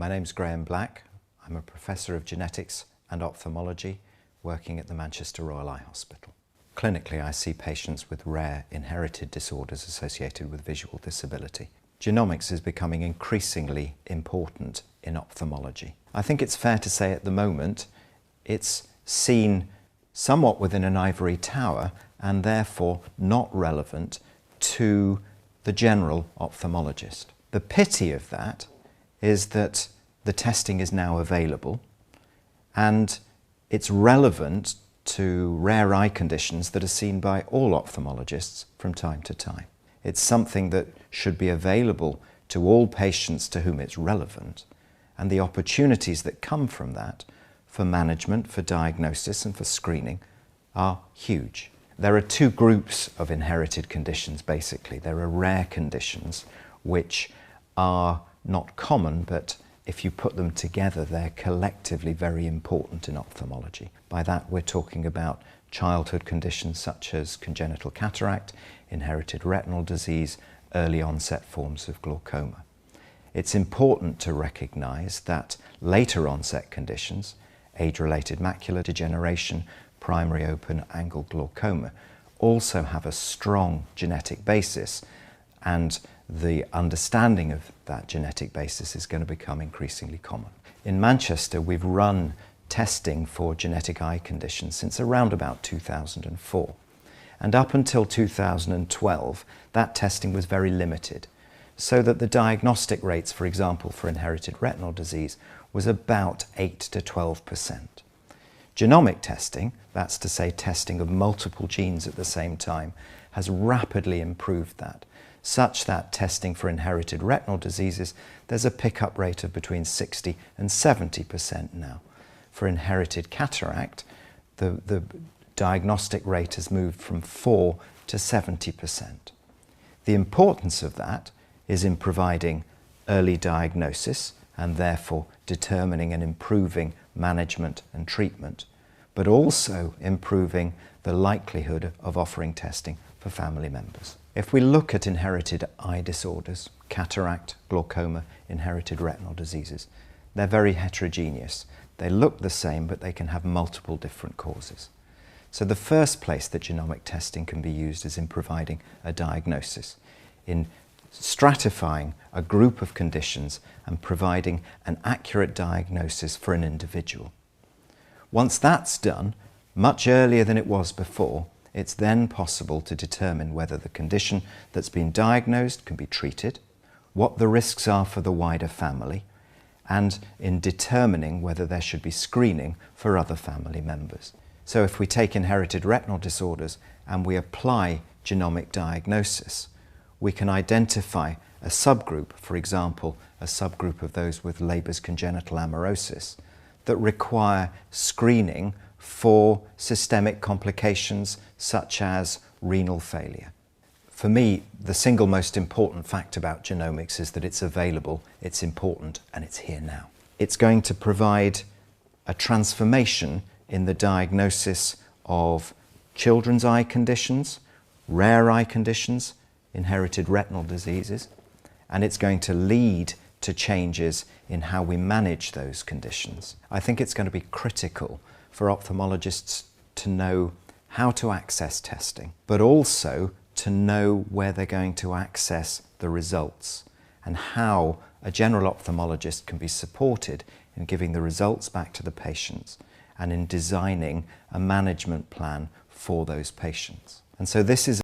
My name's Graham Black. I'm a Professor of Genetics and Ophthalmology working at the Manchester Royal Eye Hospital. Clinically, I see patients with rare inherited disorders associated with visual disability. Genomics is becoming increasingly important in ophthalmology. I think it's fair to say at the moment it's seen somewhat within an ivory tower and therefore not relevant to the general ophthalmologist. The pity of that is that the testing is now available and it's relevant to rare eye conditions that are seen by all ophthalmologists from time to time. It's something that should be available to all patients to whom it's relevant, and the opportunities that come from that for management, for diagnosis and for screening are huge. There are two groups of inherited conditions basically. There are rare conditions which are not common, but if you put them together, they're collectively very important in ophthalmology. By that, we're talking about childhood conditions such as congenital cataract, inherited retinal disease, early onset forms of glaucoma. It's important to recognise that later onset conditions, age-related macular degeneration, primary open-angle glaucoma, also have a strong genetic basis, and the understanding of that genetic basis is going to become increasingly common. In Manchester, we've run testing for genetic eye conditions since around about 2004. And up until 2012, that testing was very limited, so that the diagnostic rates, for example, for inherited retinal disease, was about 8 to 12%. Genomic testing, that's to say testing of multiple genes at the same time, has rapidly improved that, such that testing for inherited retinal diseases, there's a pickup rate of between 60 and 70% now. For inherited cataract, the diagnostic rate has moved from 4 to 70%. The importance of that is in providing early diagnosis and therefore determining and improving management and treatment, but also improving the likelihood of offering testing for family members. If we look at inherited eye disorders, cataract, glaucoma, inherited retinal diseases, they're very heterogeneous. They look the same, but they can have multiple different causes. So the first place that genomic testing can be used is in providing a diagnosis, in stratifying a group of conditions and providing an accurate diagnosis for an individual. Once that's done, much earlier than it was before, it's then possible to determine whether the condition that's been diagnosed can be treated, what the risks are for the wider family, and in determining whether there should be screening for other family members. So if we take inherited retinal disorders and we apply genomic diagnosis, we can identify a subgroup, for example, a subgroup of those with Leber's congenital amaurosis, that require screening for systemic complications such as renal failure. For me, the single most important fact about genomics is that it's available, it's important, and it's here now. It's going to provide a transformation in the diagnosis of children's eye conditions, rare eye conditions, inherited retinal diseases, and it's going to lead to changes in how we manage those conditions. I think it's going to be critical for ophthalmologists to know how to access testing, but also to know where they're going to access the results and how a general ophthalmologist can be supported in giving the results back to the patients and in designing a management plan for those patients. And so this is